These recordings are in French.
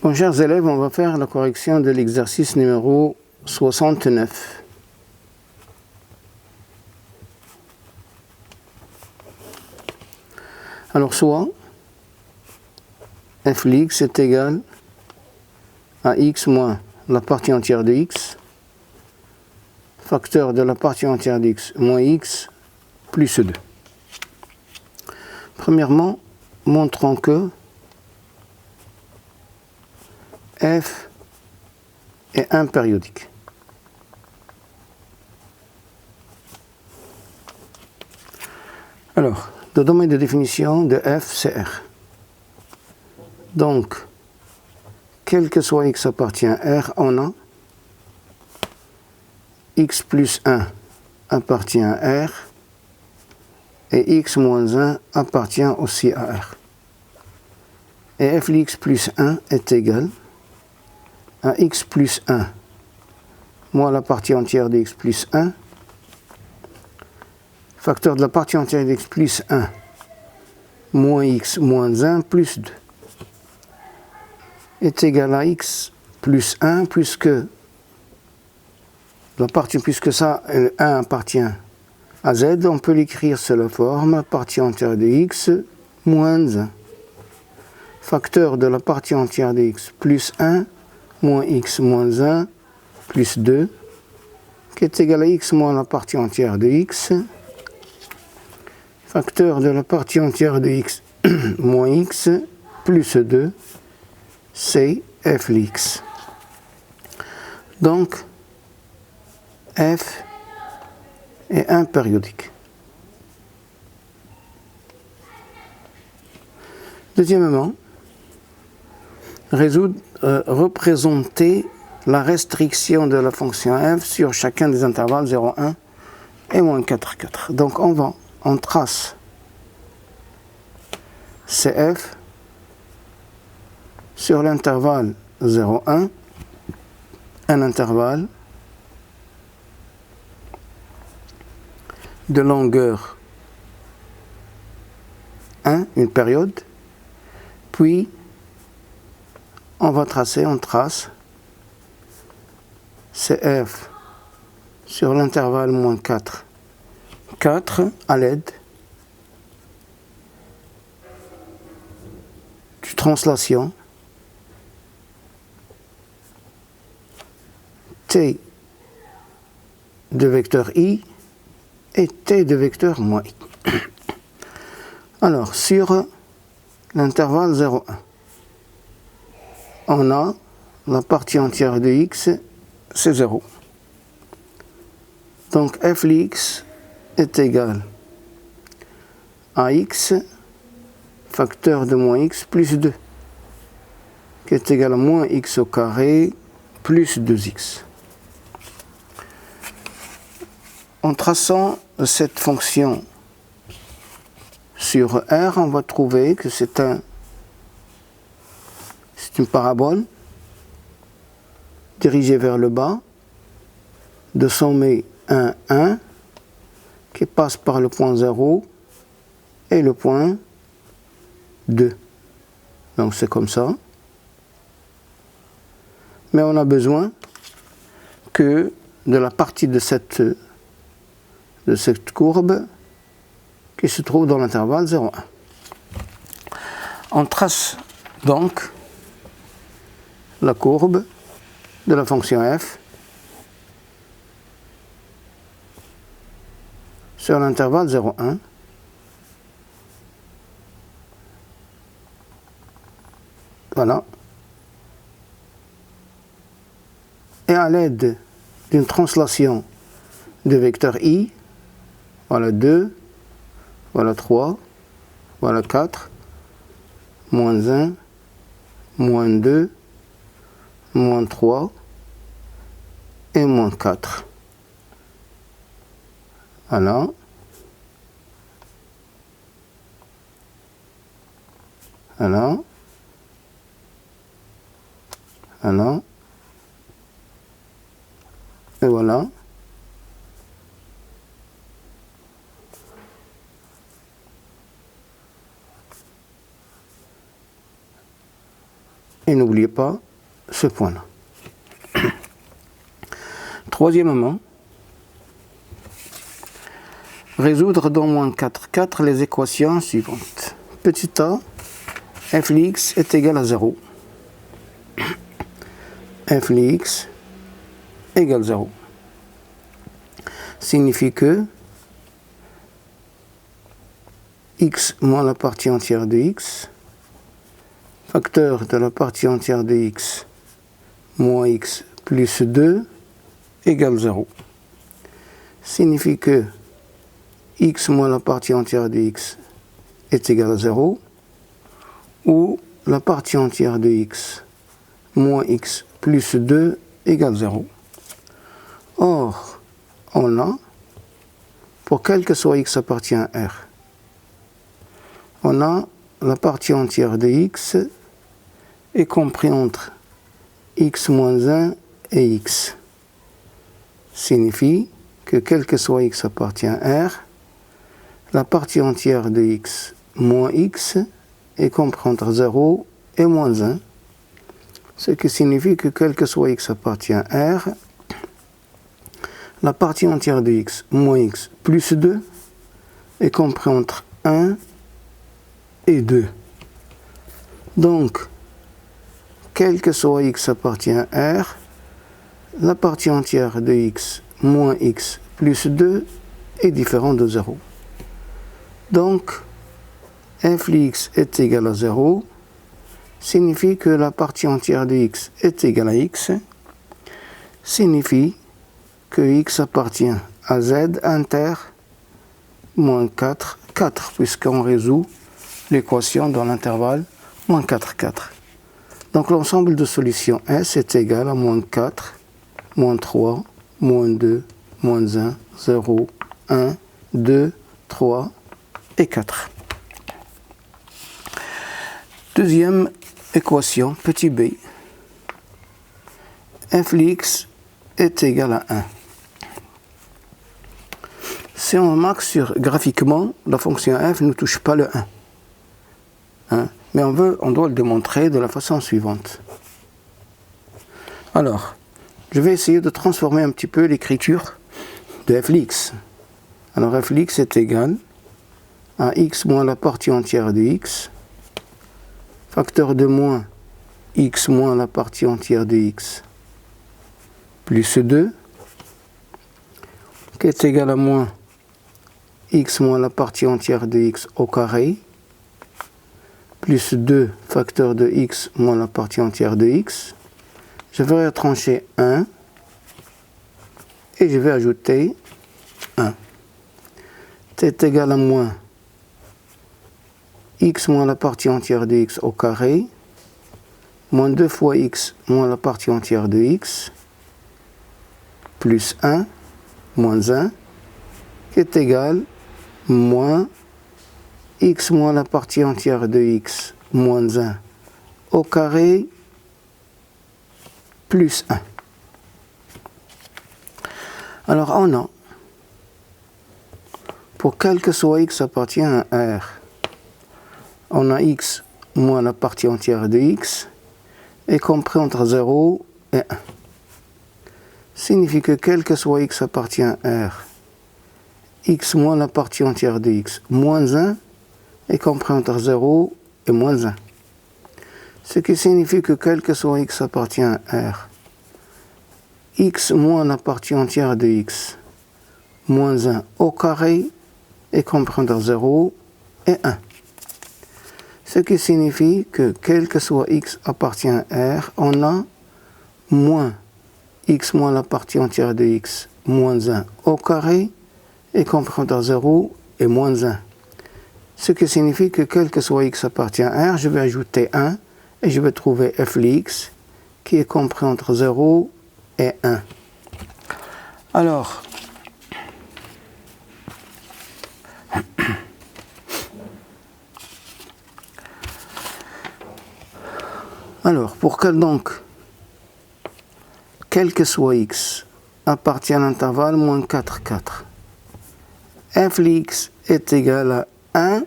Bon, chers élèves, on va faire la correction de l'exercice numéro 69. Alors, soit f de x est égal à x moins la partie entière de x, facteur de la partie entière de x moins x plus 2. Premièrement, montrons que f est impériodique. Alors, le domaine de définition de f, c'est R. Donc, quel que soit x appartient à R, on a x plus 1 appartient à R et x moins 1 appartient aussi à R. Et f de x plus 1 est égal à x plus 1 moins la partie entière de x plus 1, facteur de la partie entière de x plus 1 moins x moins 1 plus 2 est égal à x plus 1 puisque ça 1 appartient à z, on peut l'écrire sous la forme partie entière de x moins 1. Facteur de la partie entière de x plus 1 moins x moins 1 plus 2 qui est égal à x moins la partie entière de x, facteur de la partie entière de x moins x plus 2, c'est f de x. Donc, f est impériodique. Deuxièmement, représenter la restriction de la fonction f sur chacun des intervalles 0, 1 et moins 4, 4. Donc on trace CF sur l'intervalle 0, 1, un intervalle de longueur 1, une période, puis on trace CF sur l'intervalle moins 4, 4 à l'aide de translation T de vecteur I et T de vecteur moins I. Alors, sur l'intervalle 0, 1, on a la partie entière de x, c'est 0. Donc f de x est égal à x facteur de moins x plus 2, qui est égal à moins x au carré plus 2x. En traçant cette fonction sur R, on va trouver que c'est une parabole dirigée vers le bas de sommet 1, 1 qui passe par le point 0 et le point 2. Donc c'est comme ça. Mais on a besoin que de la partie de cette courbe qui se trouve dans l'intervalle 0, 1. On trace donc la courbe de la fonction f sur l'intervalle 0, 1. Voilà. Et à l'aide d'une translation de vecteur i, voilà 2, voilà 3, voilà 4, moins 1, moins 2, moins 3 et moins 4. Voilà. Voilà. Voilà. Et voilà. Et n'oubliez pas ce point-là. Troisièmement, résoudre dans moins 4, 4 les équations suivantes. Petit a, f de x est égal à 0. F de x égale 0. Signifie que x moins la partie entière de x, facteur de la partie entière de x moins x plus 2 égale 0. Signifie que x moins la partie entière de x est égal à 0, ou la partie entière de x moins x plus 2 égale 0. Or, on a, pour quel que soit x appartient à R, on a la partie entière de x est compris entre x moins 1 et x. Signifie que quel que soit x appartient à R, la partie entière de x moins x est compris entre 0 et moins 1, ce qui signifie que quel que soit x appartient à R, la partie entière de x moins x plus 2 est compris entre 1 et 2. Donc, quel que soit x appartient à R, la partie entière de x moins x plus 2 est différent de 0. Donc, f de x est égal à 0, signifie que la partie entière de x est égale à x, signifie que x appartient à z inter moins 4, 4, puisqu'on résout l'équation dans l'intervalle moins 4, 4. Donc l'ensemble de solutions S est égal à moins 4, moins 3, moins 2, moins 1, 0, 1, 2, 3 et 4. Deuxième équation, petit b, f de x est égal à 1. Si on remarque graphiquement, la fonction f ne touche pas le 1. Mais on doit le démontrer de la façon suivante. Alors, je vais essayer de transformer un petit peu l'écriture de f de x. Alors f de x est égal à x moins la partie entière de x, facteur de moins x moins la partie entière de x, plus 2, qui est égal à moins x moins la partie entière de x au carré, plus 2 facteur de x moins la partie entière de x. Je vais retrancher 1 et je vais ajouter 1. C'est égal à moins x moins la partie entière de x au carré, moins 2 fois x moins la partie entière de x, plus 1, moins 1, qui est égal moins x moins la partie entière de x moins 1 au carré plus 1. Alors on a, pour quel que soit x appartient à R, on a x moins la partie entière de x est compris entre 0 et 1. Signifie que quel que soit x appartient à R, x moins la partie entière de x moins 1 est compris entre 0 et moins 1. Ce qui signifie que quel que soit x appartient à R, x moins la partie entière de x moins 1 au carré est compris entre 0 et 1. Ce qui signifie que quel que soit x appartient à R, on a moins x moins la partie entière de x moins 1 au carré est compris entre 0 et moins 1. Ce qui signifie que quel que soit x appartient à R, je vais ajouter 1 et je vais trouver f de x qui est compris entre 0 et 1. Alors, pour quel que soit x appartient à l'intervalle moins 4, 4, f de x est égal à 1,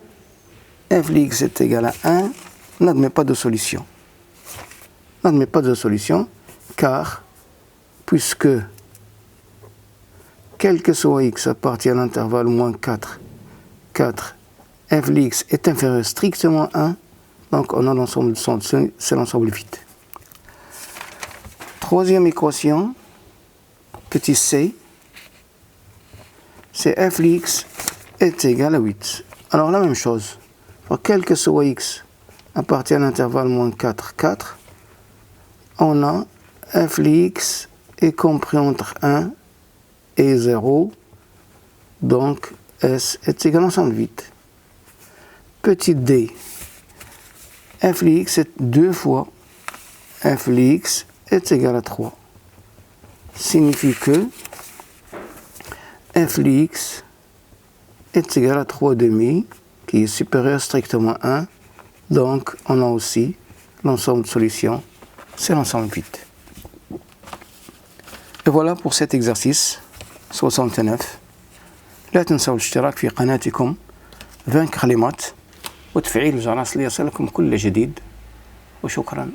f de x est égal à 1, n'admet pas de solution. n'admet pas de solution, car puisque quel que soit x appartient à l'intervalle moins 4, f de x est inférieur strictement à 1, donc on a l'ensemble, c'est l'ensemble vide. Troisième équation, petit c, c'est f de x est égal à 8. Alors la même chose, pour quel que soit x appartient à l'intervalle moins 4, on a f de x est compris entre 1 et 0, donc S est égal à l'ensemble vide. Petit d, f de x est 2 fois f de x est égal à 3. Signifie que f de x est égal à 3 demi, qui est supérieur strictement à 1, donc on a aussi l'ensemble de solutions, c'est l'ensemble vide. Et voilà pour cet exercice 69. لا تنسوا الاشتراك في قناتكم 20 كلمات وتفعيل الجرس ليصلكم كل جديد وشكرا.